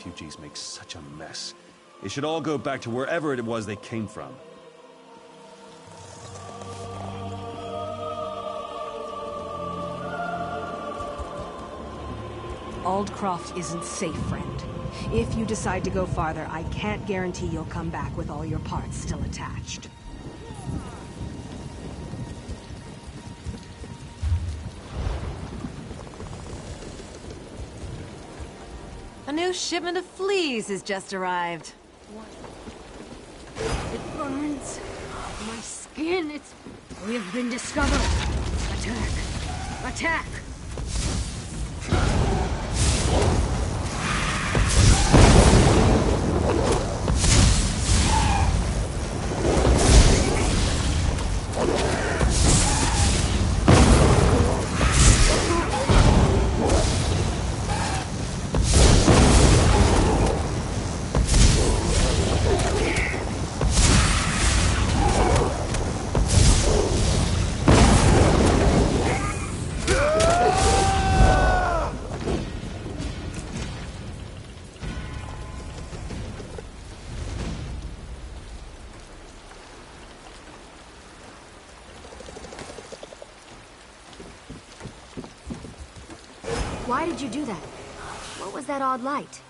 refugees make such a mess. They should all go back to wherever it was they came from. Aldcroft isn't safe, friend. If you decide to go farther, I can't guarantee you'll come back with all your parts still attached. A new shipment of fleas has just arrived. It burns. My skin, it's... We have been discovered. Attack. Attack! Why did you do that? What was that odd light?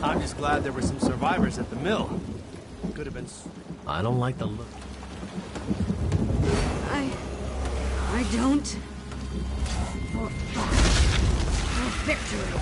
I'm just glad there were some survivors at the mill. Could have been... I don't like the look. I don't... For victory.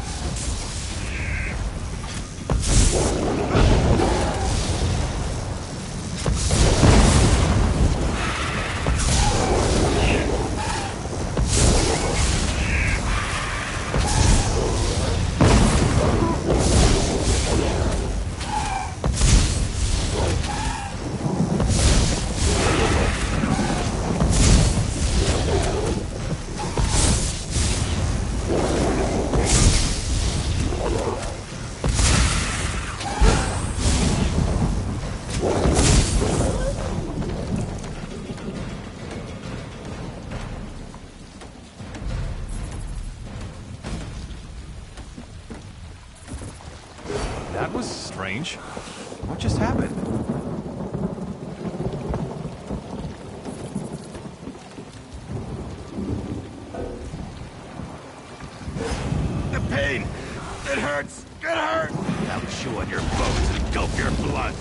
That was strange. What just happened? The pain! It hurts! It hurts! I'll chew on your bones and gulp your blood!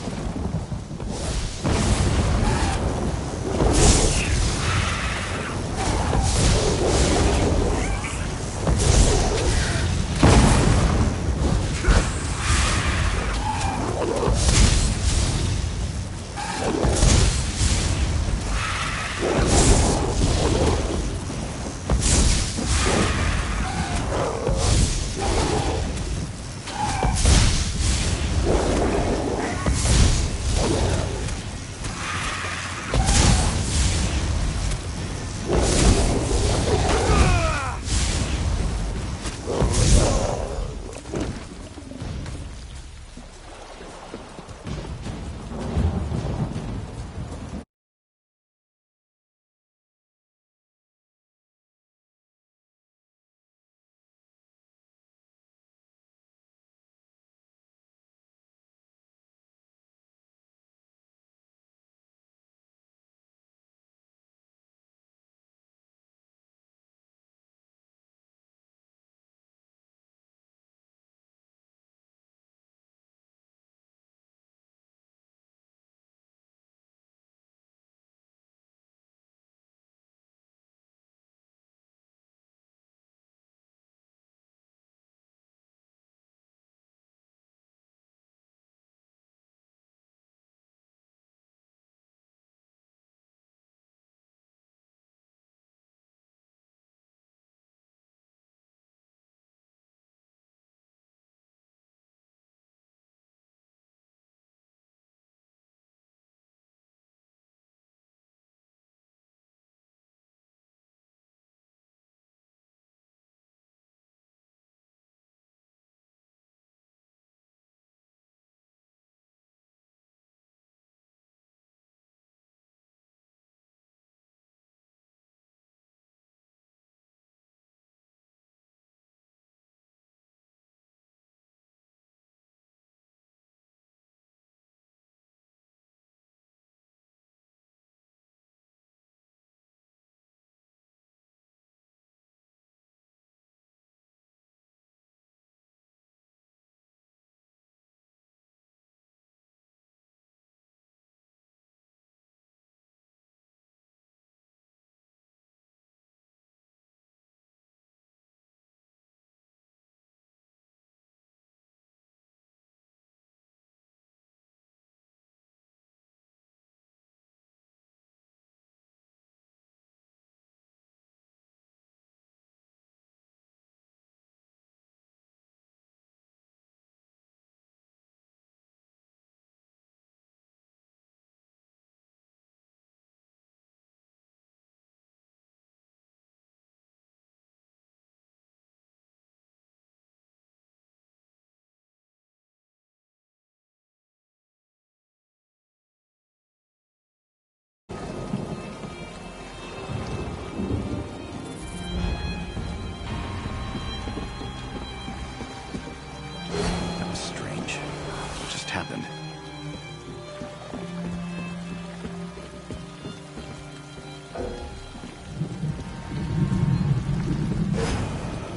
happened.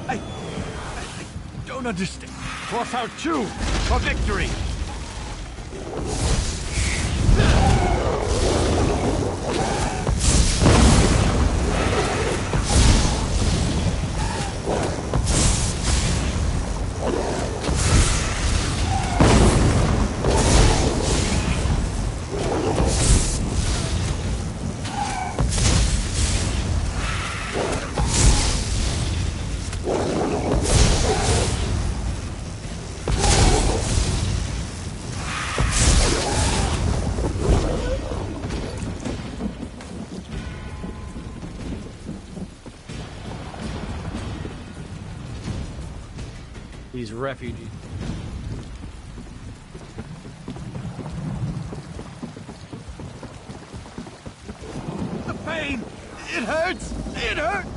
I don't understand. For Fao Chu! For victory! These refugees. The pain! It hurts! It hurts!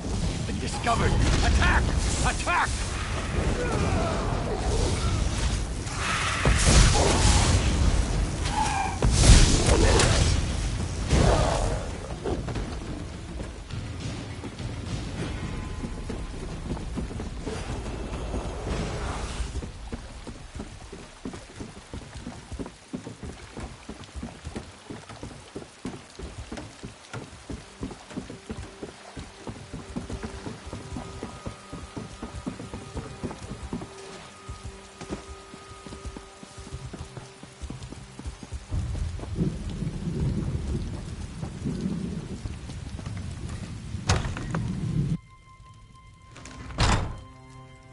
Been discovered! Attack! Attack!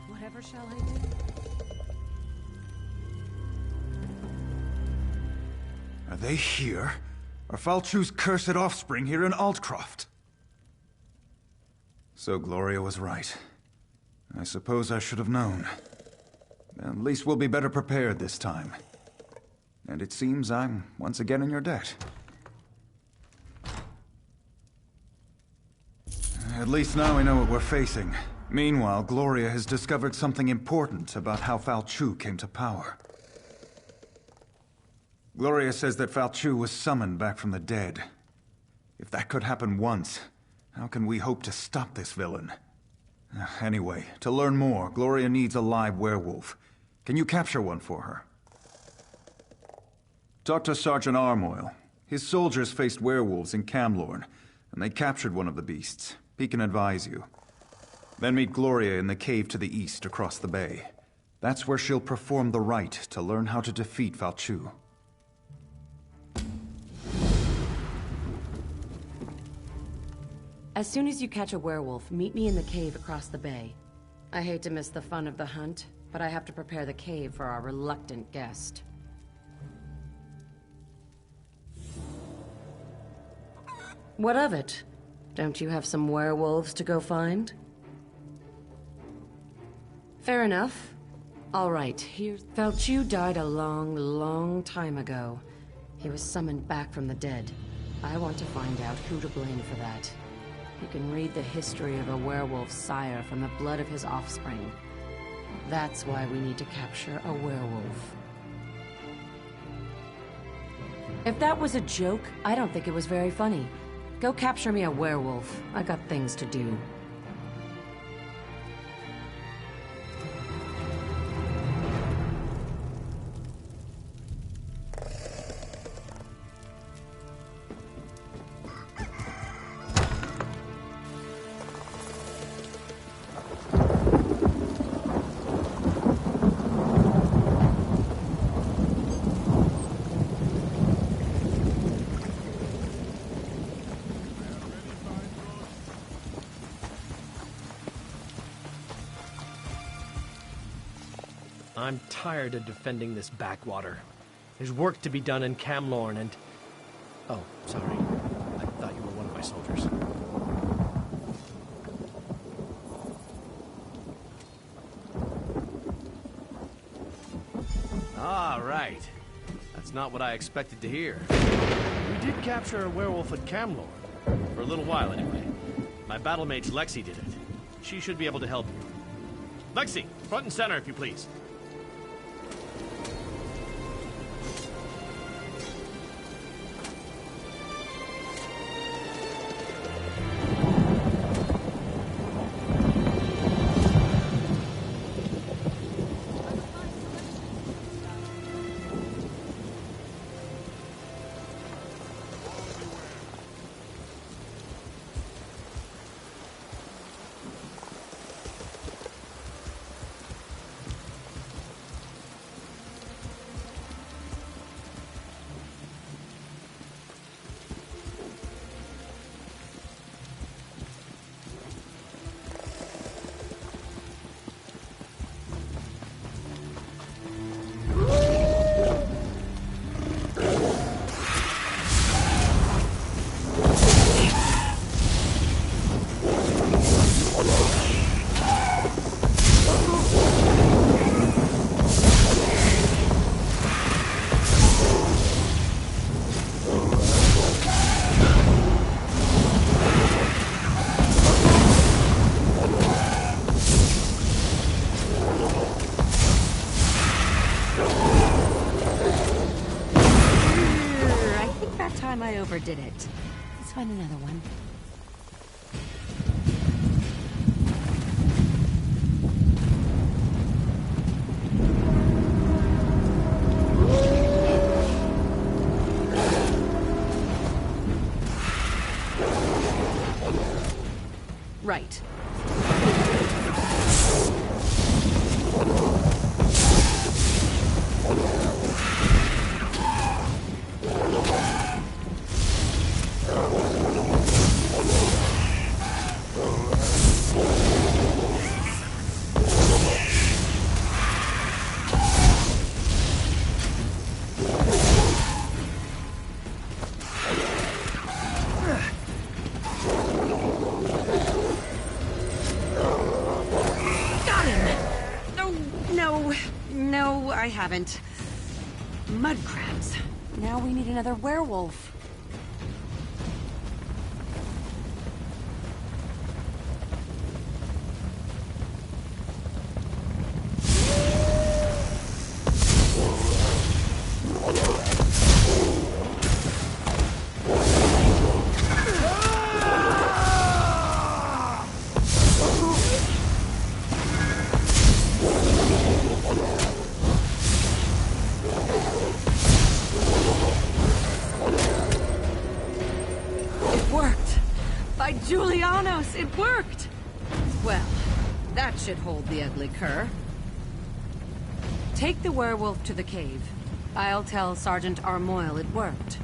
Whatever shall I do? Are they here? Are Fao Chu's cursed offspring here in Altcroft? So Gloria was right. I suppose I should have known. At least we'll be better prepared this time. And it seems I'm once again in your debt. At least now we know what we're facing. Meanwhile, Gloria has discovered something important about how Fao Chu came to power. Gloria says that Fao Chu was summoned back from the dead. If that could happen once, how can we hope to stop this villain? Anyway, to learn more, Gloria needs a live werewolf. Can you capture one for her? Talk to Sergeant Armoyle. His soldiers faced werewolves in Camlorn, and they captured one of the beasts. He can advise you. Then meet Gloria in the cave to the east across the bay. That's where she'll perform the rite to learn how to defeat Fao Chu. As soon as you catch a werewolf, meet me in the cave across the bay. I hate to miss the fun of the hunt, but I have to prepare the cave for our reluctant guest. What of it? Don't you have some werewolves to go find? Fair enough. All right, here's... Fao Chu died a long, long time ago. He was summoned back from the dead. I want to find out who to blame for that. You can read the history of a werewolf sire from the blood of his offspring. That's why we need to capture a werewolf. If that was a joke, I don't think it was very funny. Go capture me a werewolf. I got things to do. I'm tired of defending this backwater. There's work to be done in Camlorn and... Oh, sorry. I thought you were one of my soldiers. Ah, right. That's not what I expected to hear. We did capture a werewolf at Camlorn. For a little while, anyway. My battle mage Lexi did it. She should be able to help you. Lexi, front and center, if you please. time I overdid it. Let's find another one. Right. No, I haven't. Mud crabs. Now we need another werewolf. Julianos, it worked! Well, that should hold the ugly cur. Take the werewolf to the cave. I'll tell Sergeant Armoyle it worked.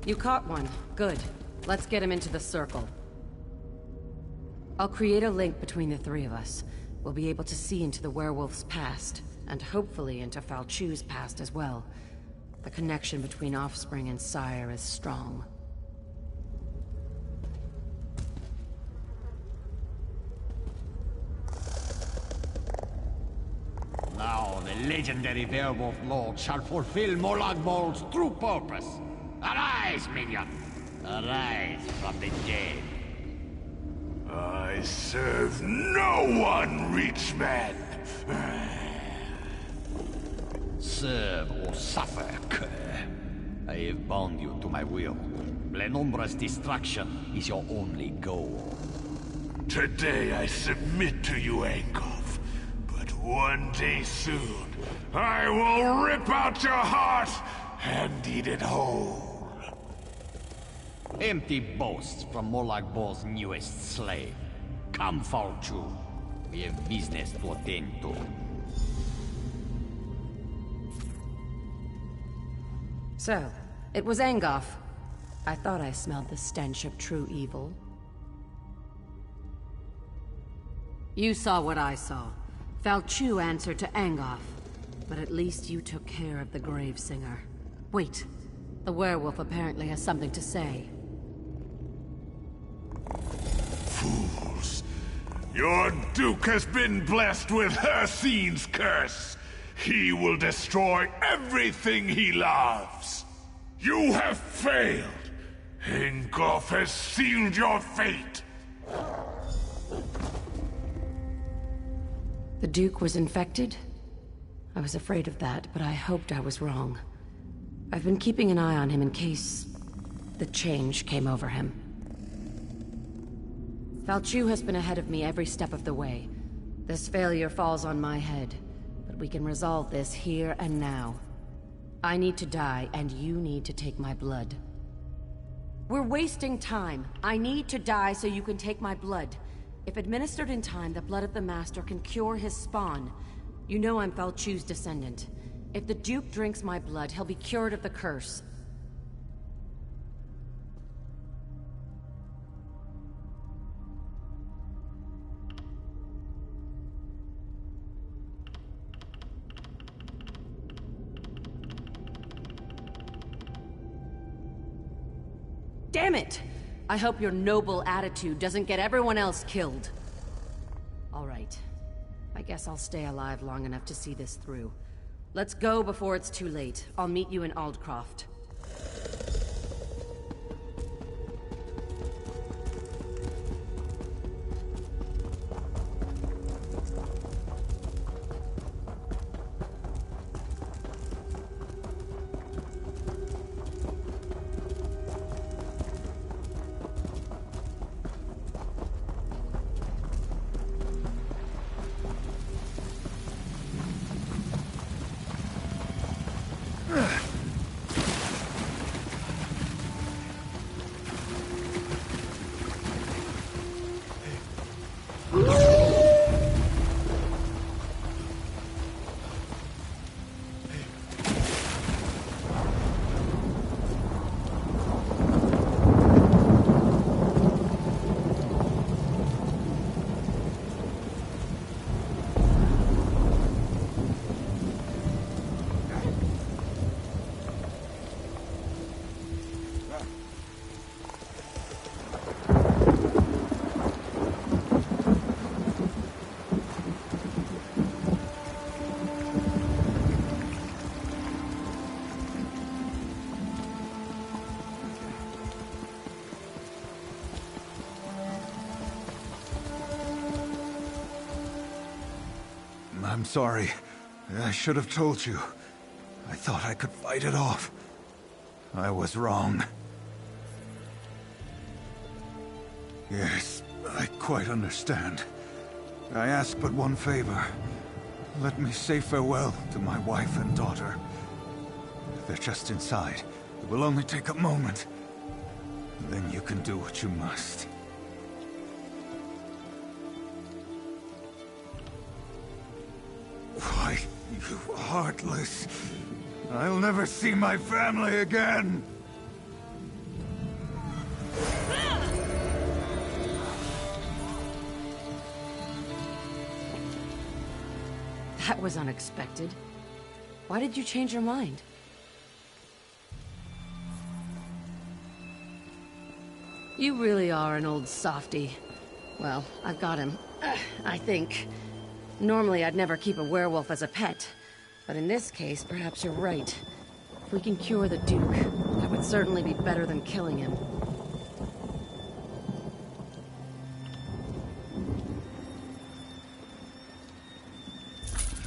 You caught one. Good. Let's get him into the circle. I'll create a link between the three of us. We'll be able to see into the werewolf's past, and hopefully into Falchu's past as well. The connection between offspring and sire is strong. Now the legendary werewolf lord shall fulfill Molag Bol's true purpose. Arise, minion! Arise from the dead. I serve no one, Reachman! Serve or suffer, cur. I have bound you to my will. Blenumbra's destruction is your only goal. Today I submit to you, Angkov. But one day soon, I will rip out your heart and eat it whole. Empty boasts from Molag Bol's newest slave. Come, Falchu. We have business to attend to. So, It was Angoff. I thought I smelled the stench of true evil. You saw what I saw. Falchu answered to Angoff. But at least you took care of the Gravesinger. Wait. The werewolf apparently has something to say. Fools. Your Duke has been blessed with Hircine's curse. He will destroy everything he loves. You have failed. Angoff has sealed your fate. The Duke was infected? I was afraid of that, but I hoped I was wrong. I've been keeping an eye on him in case the change came over him. Falchu has been ahead of me every step of the way. This failure falls on my head, but we can resolve this here and now. I need to die, and you need to take my blood. We're wasting time. I need to die so you can take my blood. If administered in time, the blood of the Master can cure his spawn. You know I'm Falchu's descendant. If the Duke drinks my blood, he'll be cured of the curse. Damn it! I hope your noble attitude doesn't get everyone else killed. All right. I guess I'll stay alive long enough to see this through. Let's go before it's too late. I'll meet you in Aldcroft. I'm sorry. I should have told you. I thought I could fight it off. I was wrong. Yes, I quite understand. I ask but one favor. Let me say farewell to my wife and daughter. They're just inside. It will only take a moment. Then you can do what you must. Why, you heartless. I'll never see my family again. That was unexpected. Why did you change your mind? You really are an old softy. Well, I've got him. I think. Normally, I'd never keep a werewolf as a pet. But in this case, perhaps you're right. If we can cure the Duke, that would certainly be better than killing him.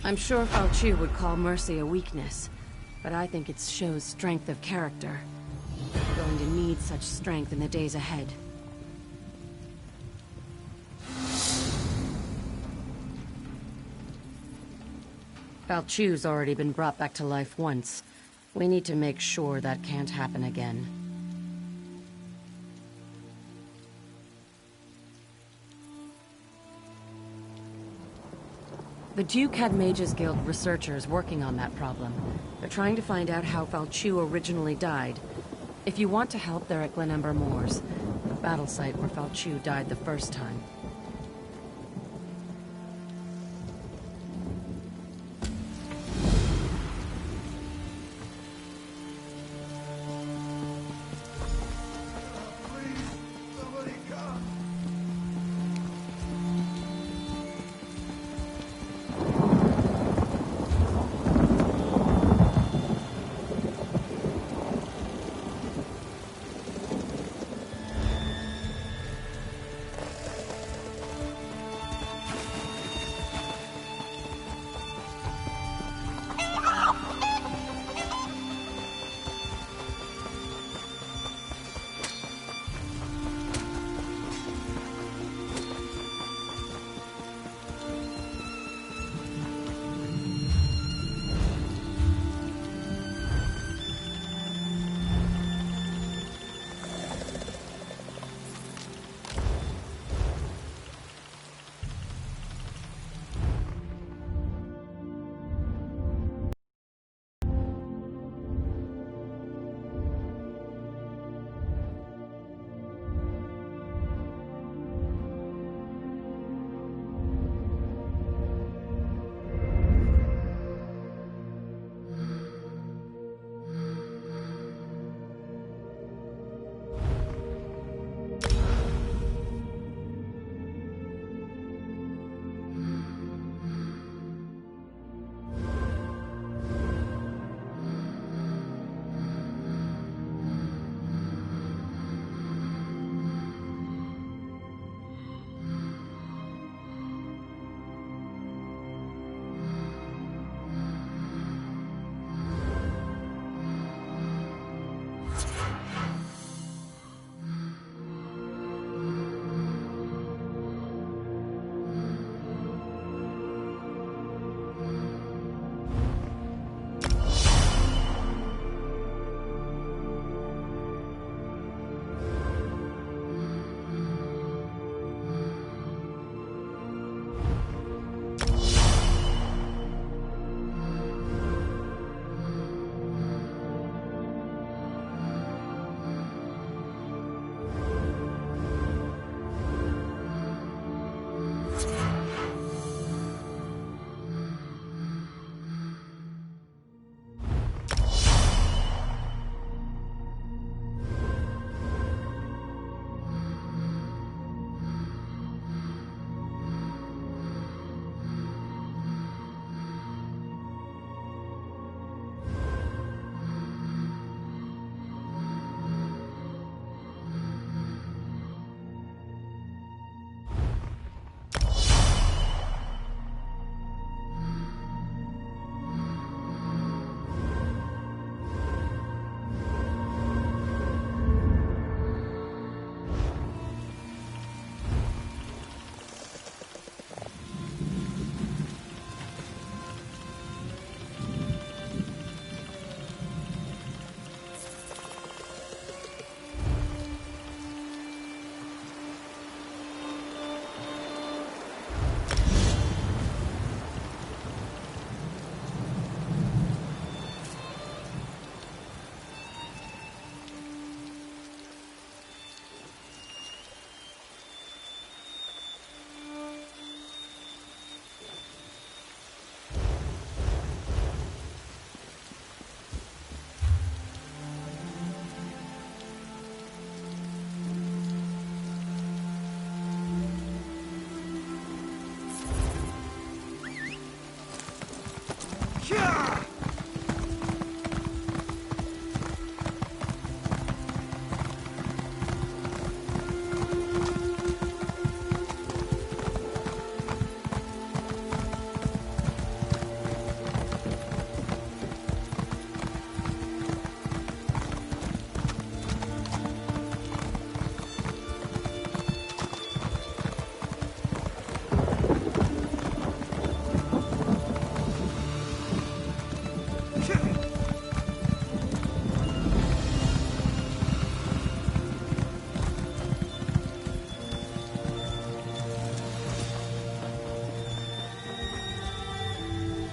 I'm sure Falchu would call mercy a weakness, but I think it shows strength of character. We're going to need such strength in the days ahead. Falchu's already been brought back to life once. We need to make sure that can't happen again. The Duke had Mages Guild researchers working on that problem. They're trying to find out how Falchu originally died, If you want to help, they're at Glenember Moors, the battle site where Falchu died the first time.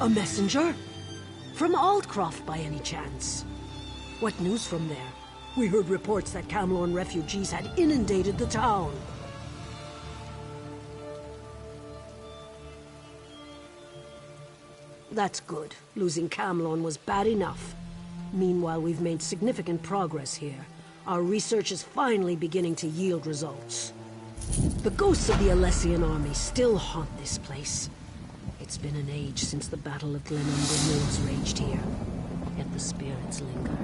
A messenger? From Aldcroft, by any chance? What news from there? We heard reports that Camlorn refugees had inundated the town. That's good. Losing Camlorn was bad enough. Meanwhile, we've made significant progress here. Our research is finally beginning to yield results. The ghosts of the Alessian army still haunt this place. It's been an age since the Battle of Glenumbra Moors raged here, yet the spirits linger.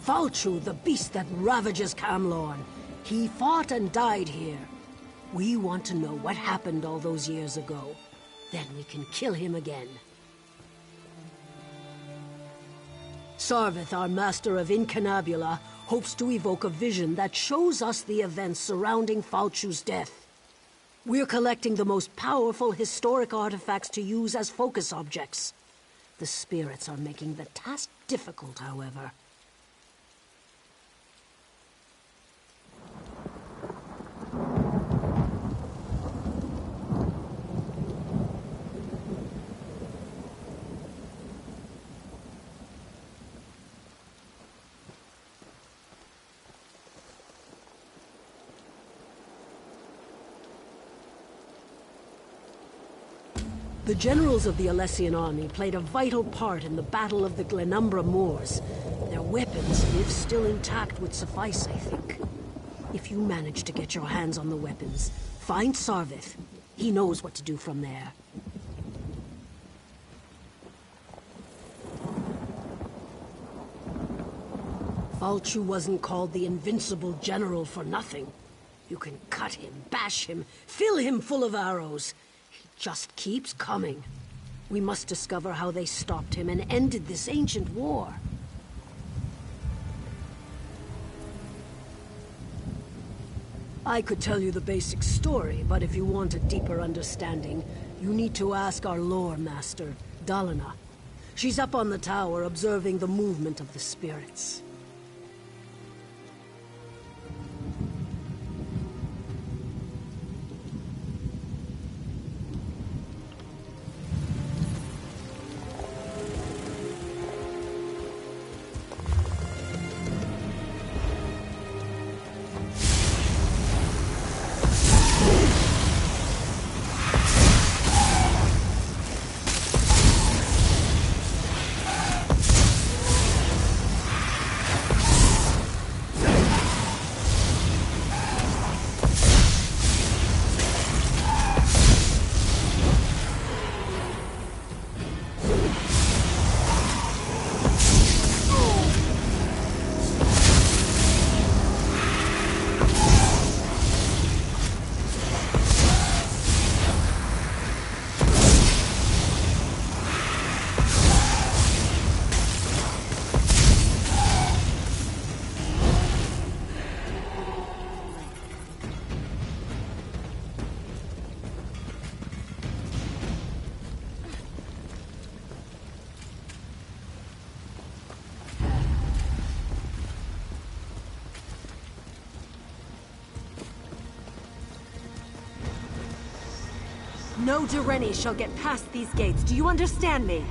Falchu, the beast that ravages Camlorn. He fought and died here. We want to know what happened all those years ago. Then we can kill him again. Sarvith, our master of Incunabula, hopes to evoke a vision that shows us the events surrounding Falchu's death. We're collecting the most powerful historic artifacts to use as focus objects. The spirits are making the task difficult, however. The generals of the Alessian army played a vital part in the Battle of the Glenumbra Moors. Their weapons, if still intact, would suffice, I think. If you manage to get your hands on the weapons, find Sarvith. He knows what to do from there. Falchu wasn't called the Invincible General for nothing. You can cut him, bash him, fill him full of arrows. Just keeps coming. We must discover how they stopped him and ended this ancient war. I could tell you the basic story, but if you want a deeper understanding, you need to ask our lore master, Dalina. She's up on the tower observing the movement of the spirits. No Direni shall get past these gates. Do you understand me?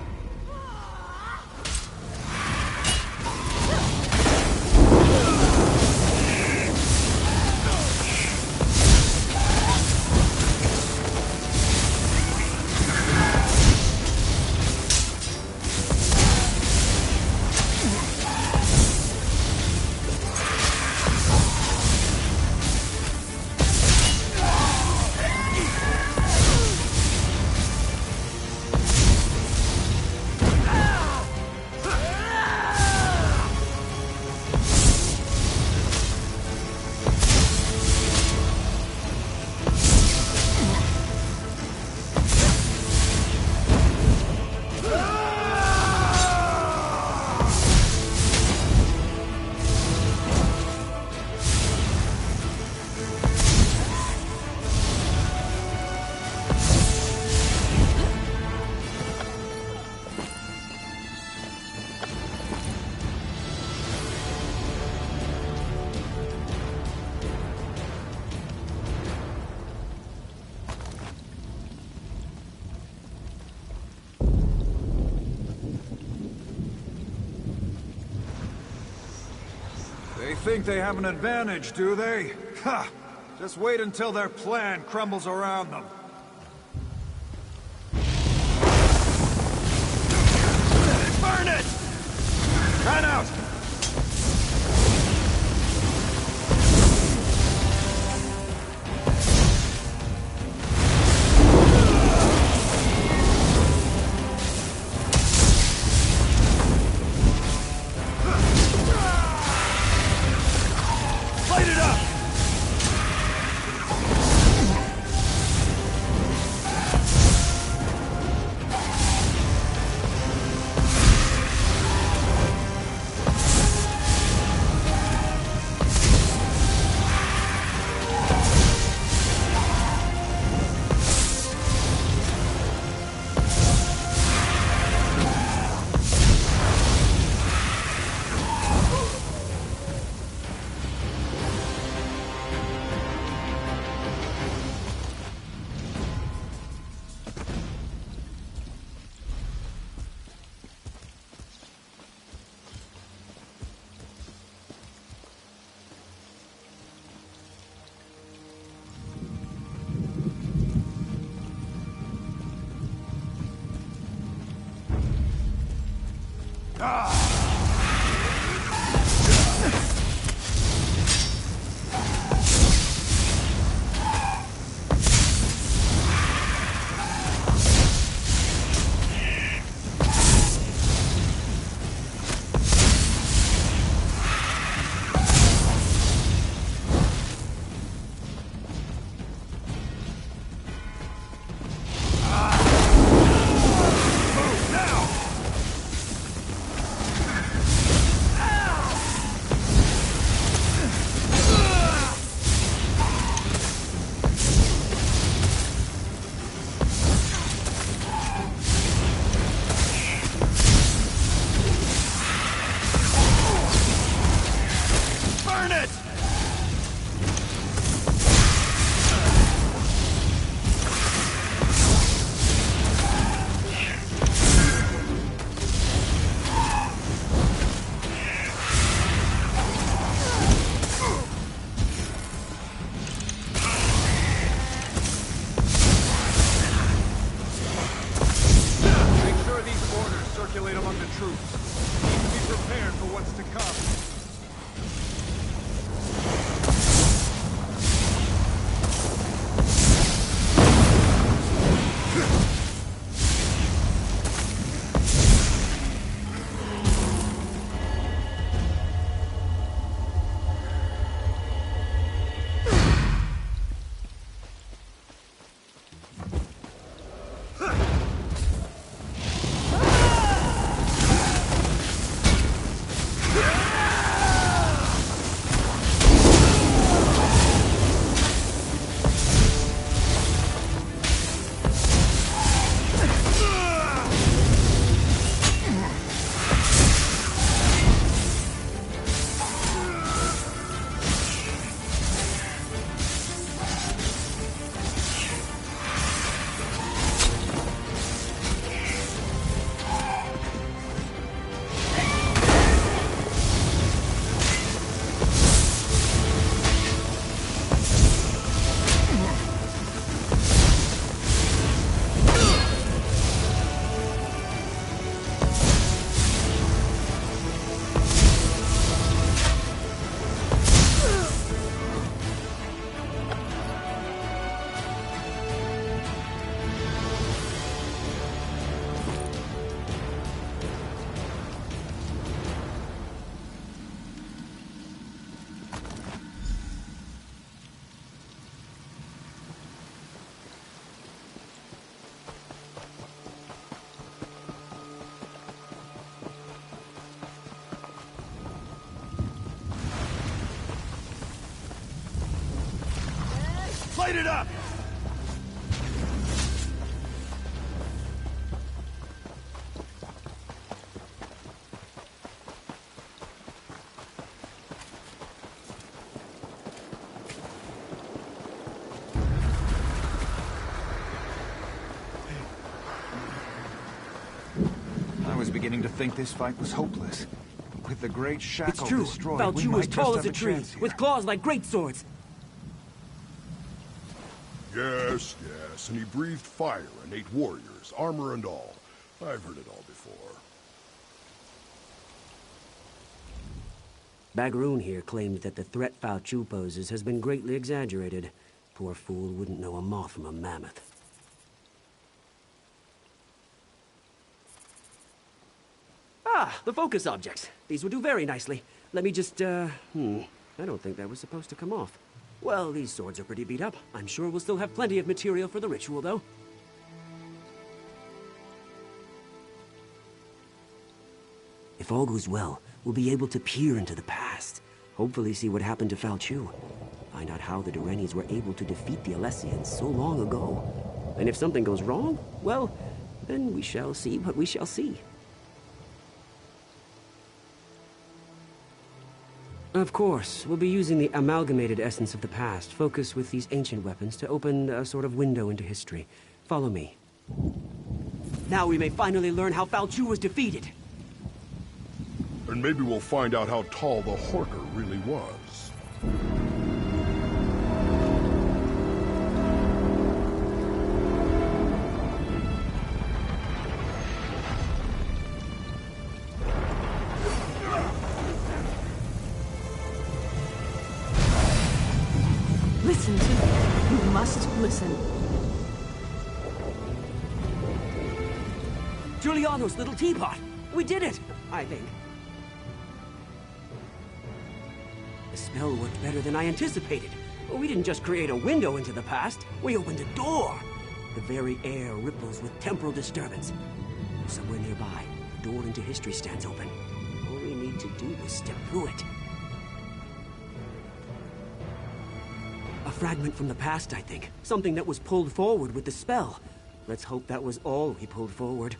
They think they have an advantage, do they? Ha! Just wait until their plan crumbles around them. Burn it! Run out! Light it up! Circulate among the troops. Be prepared for what's to come. Light it up! I was beginning to think this fight was hopeless. With the great shackle It's true. destroyed, Val we Chu might is tall just as a have tree, chance here. with claws like great swords. Yes, yes, and he breathed fire and ate warriors, armor and all. I've heard it all before. Bagroon here claims that the threat Val Chu poses has been greatly exaggerated. Poor fool wouldn't know a moth from a mammoth. Ah, the focus objects. These would do very nicely. Let me just, I don't think that was supposed to come off. Well, these swords are pretty beat up. I'm sure we'll still have plenty of material for the ritual, though. If all goes well, we'll be able to peer into the past. Hopefully see what happened to Val Chu. Find out how the Durenis were able to defeat the Alessians so long ago. And if something goes wrong, well, then we shall see what we shall see. Of course, we'll be using the amalgamated essence of the past, focused with these ancient weapons, to open a sort of window into history. Follow me. Now we may finally learn how Val Chu was defeated. And maybe we'll find out how tall the Horker really was. Listen to me. You must listen. Giuliano's little teapot! We did it! I think. The spell worked better than I anticipated. We didn't just create a window into the past, we opened a door! The very air ripples with temporal disturbance. Somewhere nearby, a door into history stands open. All we need to do is step through it. A fragment from the past, I think. Something that was pulled forward with the spell. Let's hope that was all we pulled forward.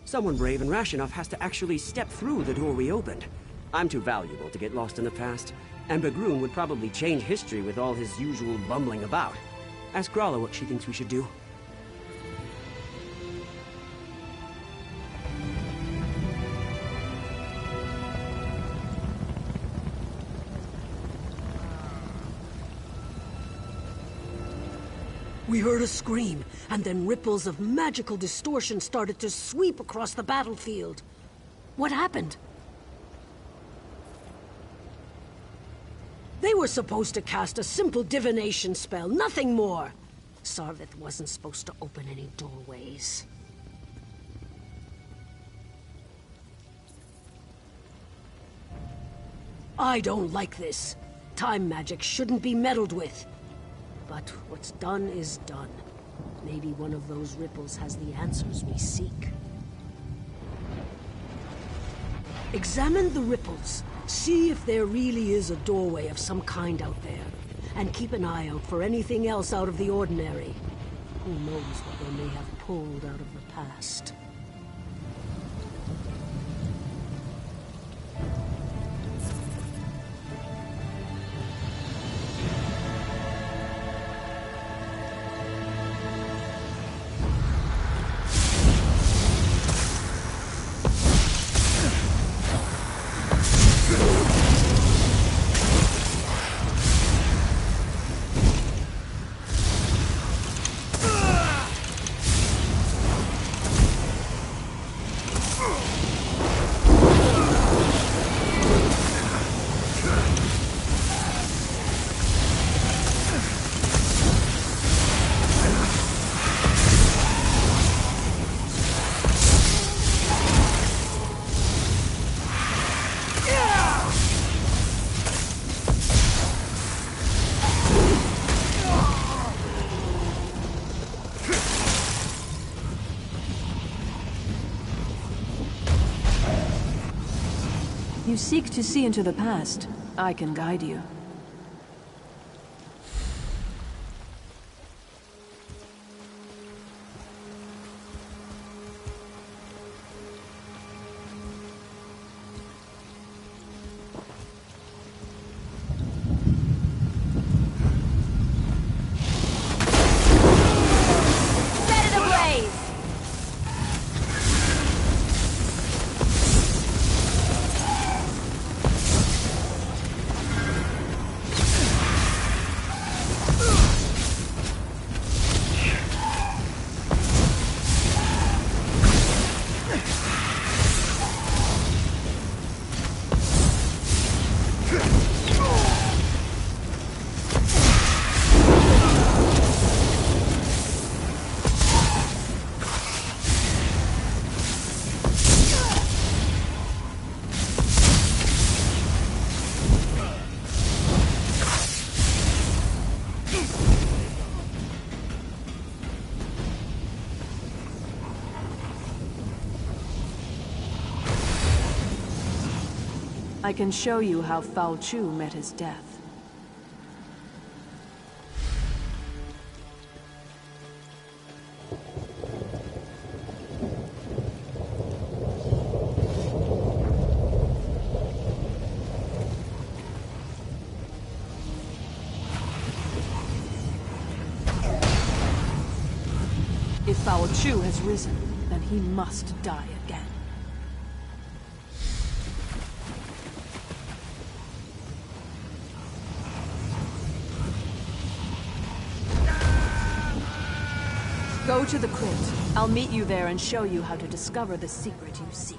Someone brave and rash enough has to actually step through the door we opened. I'm too valuable to get lost in the past, and Bagroon would probably change history with all his usual bumbling about. Ask Grala what she thinks we should do. We heard a scream, and then ripples of magical distortion started to sweep across the battlefield. What happened? They were supposed to cast a simple divination spell, nothing more. Sarvith wasn't supposed to open any doorways. I don't like this. Time magic shouldn't be meddled with. But what's done is done. Maybe one of those ripples has the answers we seek. Examine the ripples. See if there really is a doorway of some kind out there. And keep an eye out for anything else out of the ordinary. Who knows what they may have pulled out of the past. You seek to see into the past. I can guide you. Set it ablaze! I can show you how Foul Chu met his death. If Foul Chu has risen, then he must die again. Go to the crypt. I'll meet you there and show you how to discover the secret you seek.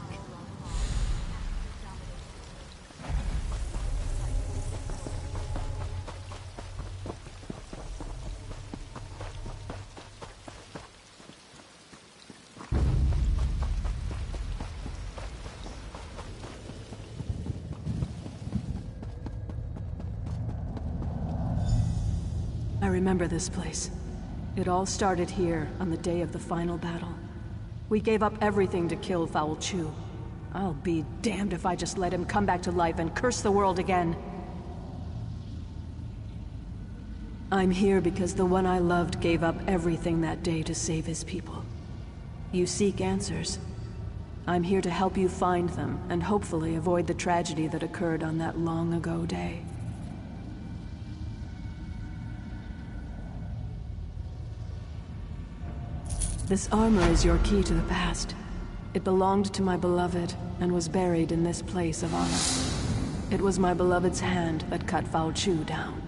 I remember this place. It all started here on the day of the final battle. We gave up everything to kill Foul Chu. I'll be damned if I just let him come back to life and curse the world again. I'm here because the one I loved gave up everything that day to save his people. You seek answers. I'm here to help you find them and hopefully avoid the tragedy that occurred on that long ago day. This armor is your key to the past. It belonged to my beloved and was buried in this place of honor. It was my beloved's hand that cut Foul Chu down.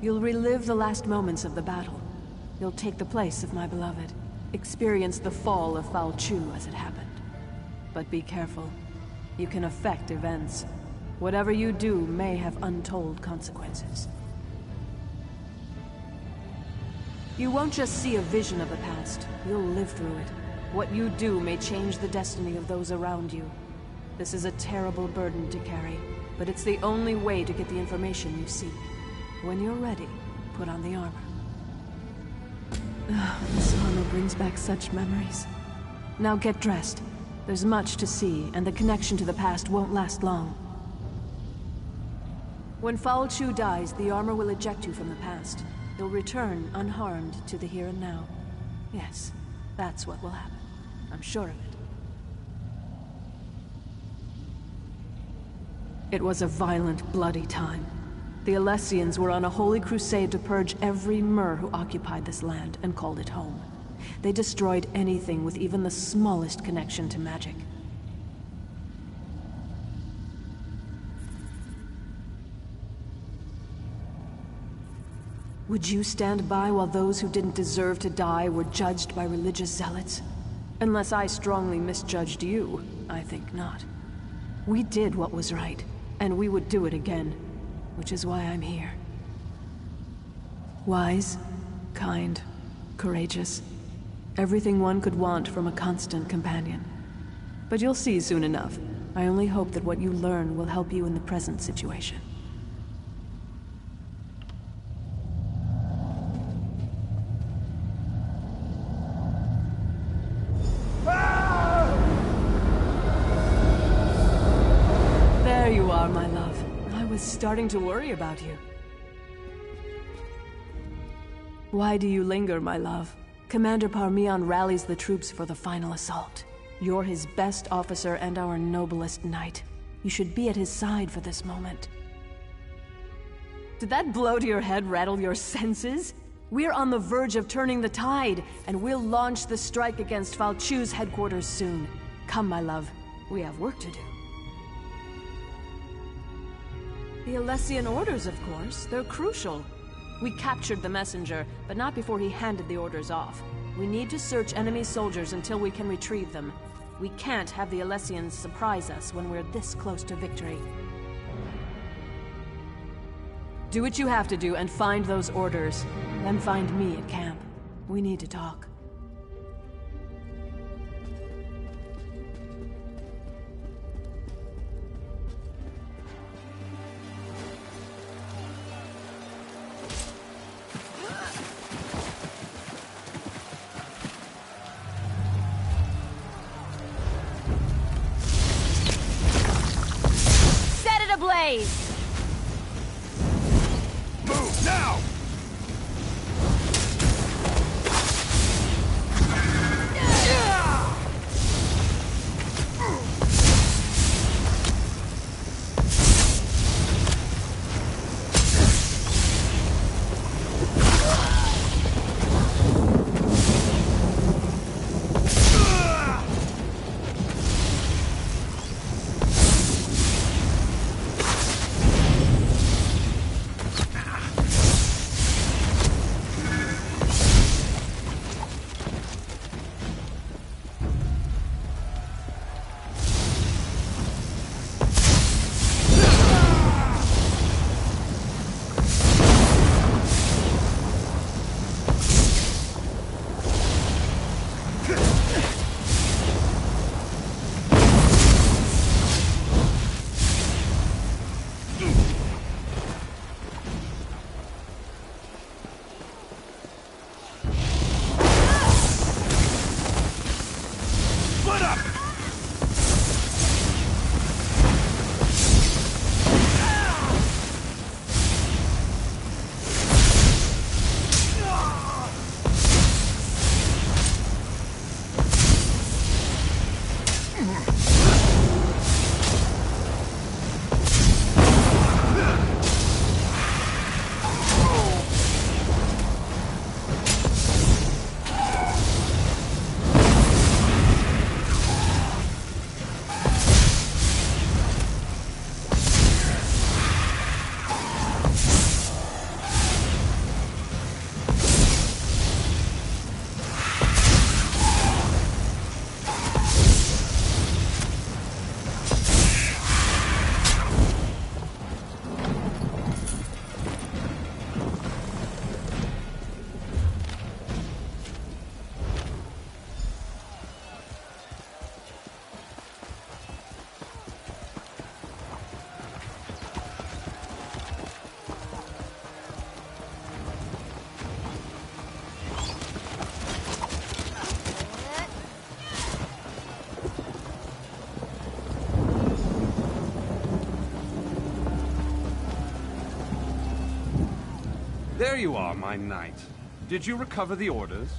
You'll relive the last moments of the battle. You'll take the place of my beloved, experience the fall of Foul Chu as it happened. But be careful. You can affect events. Whatever you do may have untold consequences. You won't just see a vision of the past, you'll live through it. What you do may change the destiny of those around you. This is a terrible burden to carry, but it's the only way to get the information you seek. When you're ready, put on the armor. This armor brings back such memories. Now get dressed. There's much to see, and the connection to the past won't last long. When Foul Chu dies, the armor will eject you from the past. You'll return unharmed to the here and now. Yes, that's what will happen. I'm sure of it. It was a violent, bloody time. The Alessians were on a holy crusade to purge every Mer who occupied this land and called it home. They destroyed anything with even the smallest connection to magic. Would you stand by while those who didn't deserve to die were judged by religious zealots? Unless I strongly misjudged you, I think not. We did what was right, and we would do it again, which is why I'm here. Wise, kind, courageous. Everything one could want from a constant companion. But you'll see soon enough. I only hope that what you learn will help you in the present situation. There you are, my love. I was starting to worry about you. Why do you linger, my love? Commander Parmian rallies the troops for the final assault. You're his best officer and our noblest knight. You should be at his side for this moment. Did that blow to your head rattle your senses? We're on the verge of turning the tide, and we'll launch the strike against Foul Chu's headquarters soon. Come, my love. We have work to do. The Alessian orders, of course. They're crucial. We captured the messenger, but not before he handed the orders off. We need to search enemy soldiers until we can retrieve them. We can't have the Alessians surprise us when we're this close to victory. Do what you have to do and find those orders. Then find me at camp. We need to talk. There you are, my knight. Did you recover the orders?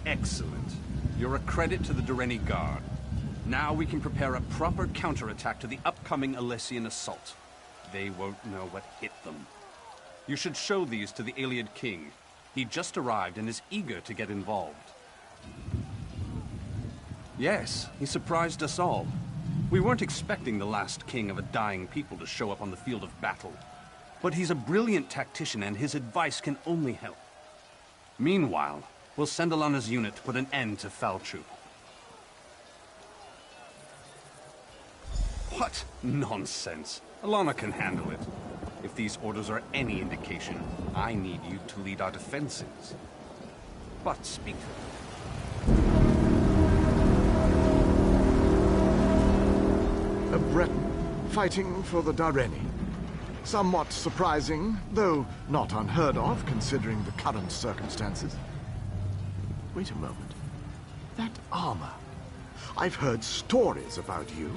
Excellent. You're a credit to the Dureni Guard. Now we can prepare a proper counterattack to the upcoming Alessian assault. They won't know what hit them. You should show these to the Iliad King. He just arrived and is eager to get involved. Yes, he surprised us all. We weren't expecting the last king of a dying people to show up on the field of battle. But he's a brilliant tactician and his advice can only help. Meanwhile, we'll send Alana's unit to put an end to Falchu. What nonsense! Alana can handle it. If these orders are any indication, I need you to lead our defenses. But speak for them. A Breton fighting for the Dureni. Somewhat surprising, though not unheard of considering the current circumstances. Wait a moment. That armor. I've heard stories about you.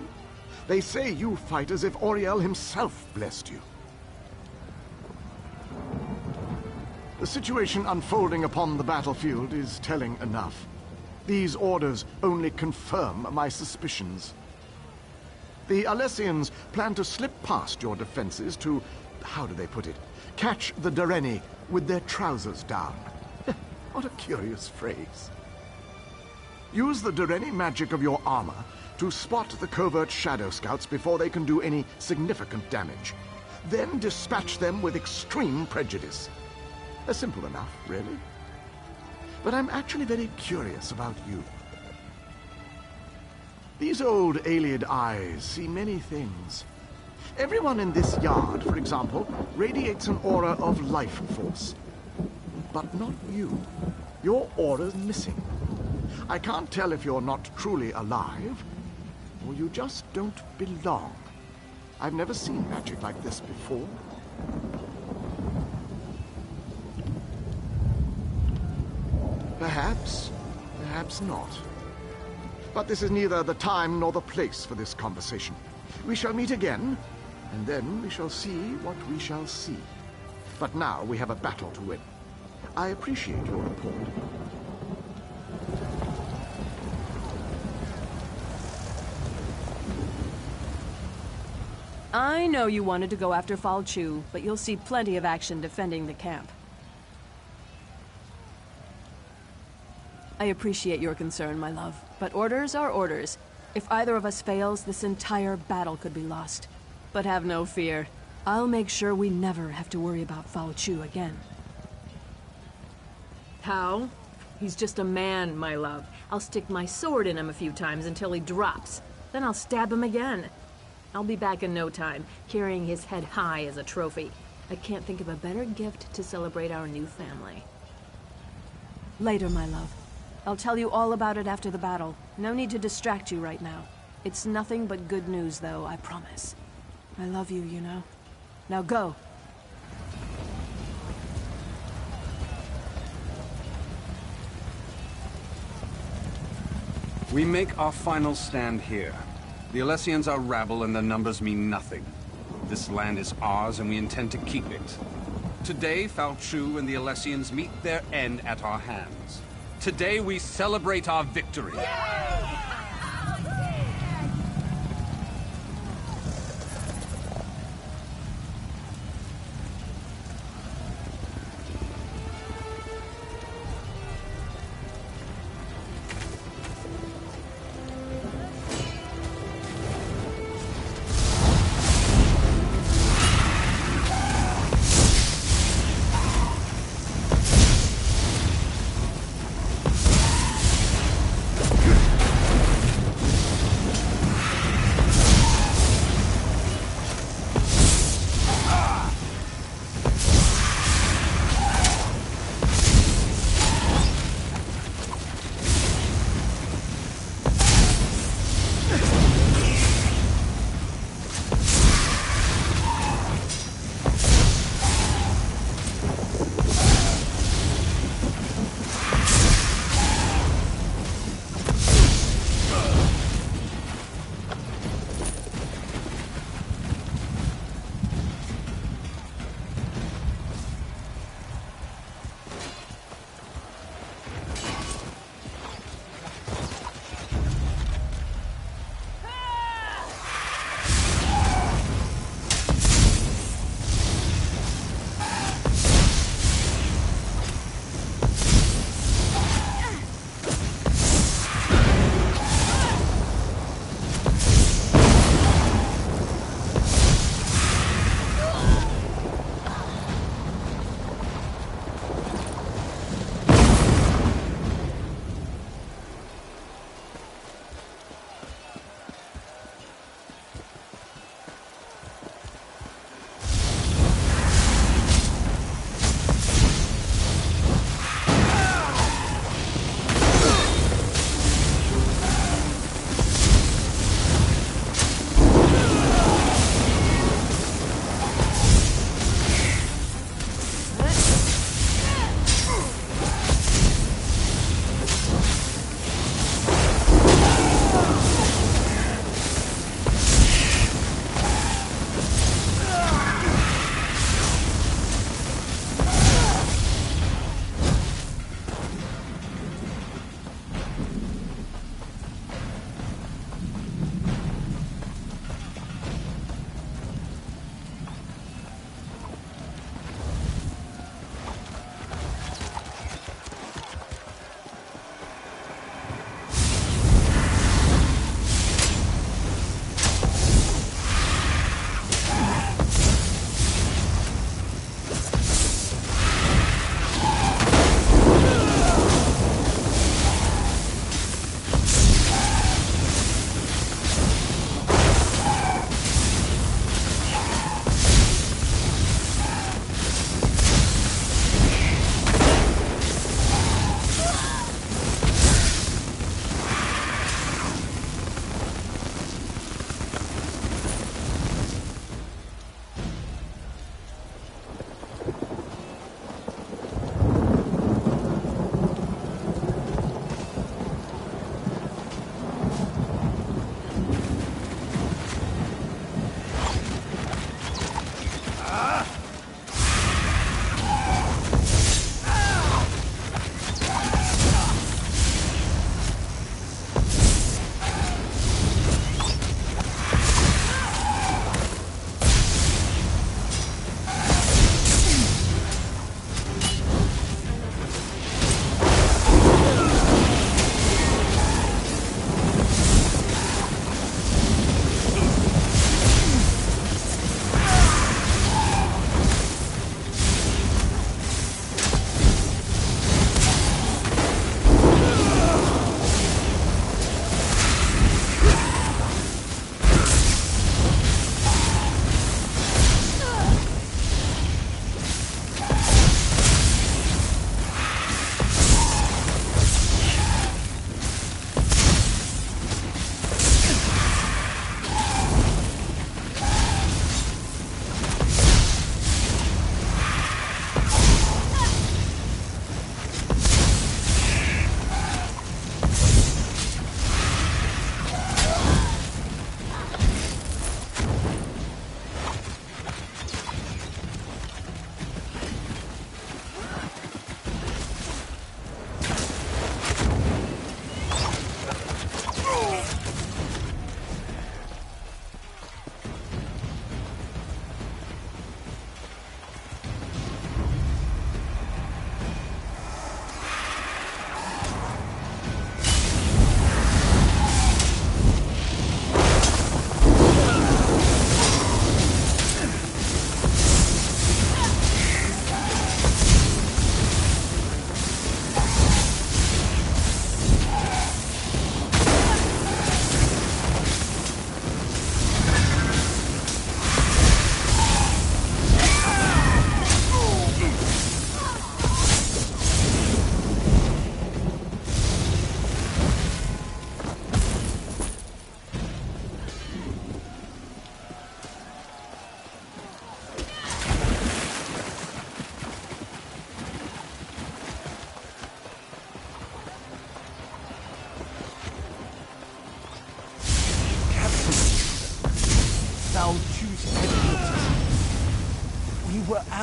They say you fight as if Auriel himself blessed you. The situation unfolding upon the battlefield is telling enough. These orders only confirm my suspicions. The Alessians plan to slip past your defenses to, how do they put it, catch the Dureni with their trousers down. What a curious phrase. Use the Dureni magic of your armor to spot the covert Shadow Scouts before they can do any significant damage. Then dispatch them with extreme prejudice. Simple enough, really. But I'm actually very curious about you. These old Iliad eyes see many things. Everyone in this yard, for example, radiates an aura of life force. But not you. Your aura's missing. I can't tell if you're not truly alive, or you just don't belong. I've never seen magic like this before. Perhaps, perhaps not. But this is neither the time nor the place for this conversation. We shall meet again, and then we shall see what we shall see. But now we have a battle to win. I appreciate your report. I know you wanted to go after Falchu, but you'll see plenty of action defending the camp. I appreciate your concern, my love, but orders are orders. If either of us fails, this entire battle could be lost. But have no fear. I'll make sure we never have to worry about Falchu again. How? He's just a man, my love. I'll stick my sword in him a few times until he drops. Then I'll stab him again. I'll be back in no time, carrying his head high as a trophy. I can't think of a better gift to celebrate our new family. Later, my love. I'll tell you all about it after the battle. No need to distract you right now. It's nothing but good news, though, I promise. I love you, you know. Now go. We make our final stand here. The Alessians are rabble and their numbers mean nothing. This land is ours and we intend to keep it. Today, Falchu and the Alessians meet their end at our hands. Today we celebrate our victory.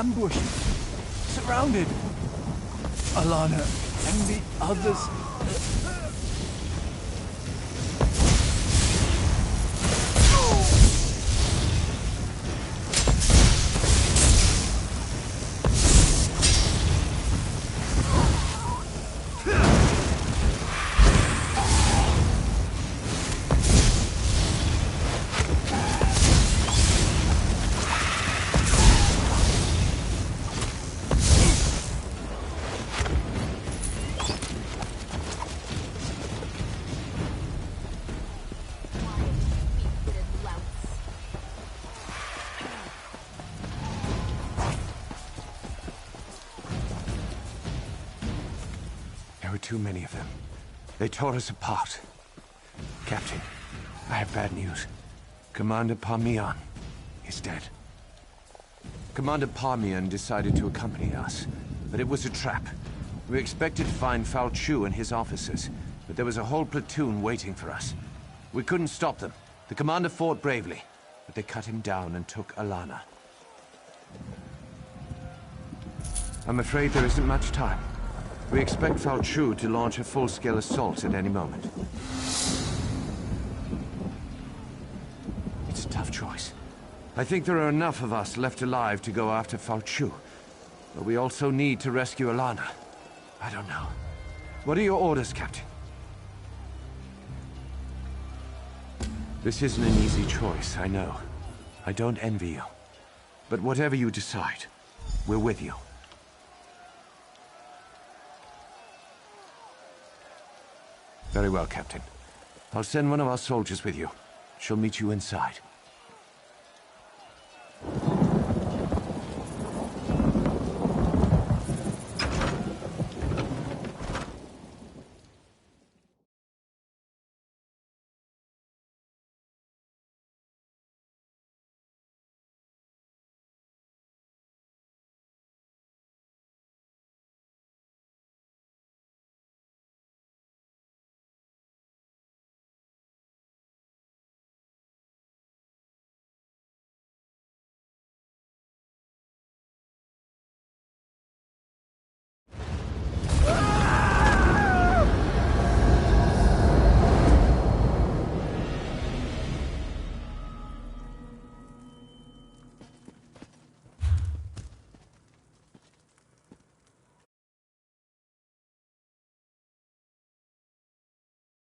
ambushed, surrounded. Alana and the others... Too many of them. They tore us apart. Captain, I have bad news. Commander Parmian is dead. Commander Parmian decided to accompany us, but it was a trap. We expected to find Fao Chu and his officers, but there was a whole platoon waiting for us. We couldn't stop them. The commander fought bravely, but they cut him down and took Alana. I'm afraid there isn't much time. We expect Fao Chu to launch a full-scale assault at any moment. It's a tough choice. I think there are enough of us left alive to go after Fao Chu, but we also need to rescue Alana. I don't know. What are your orders, Captain? This isn't an easy choice, I know. I don't envy you. But whatever you decide, we're with you. Very well, Captain. I'll send one of our soldiers with you. She'll meet you inside.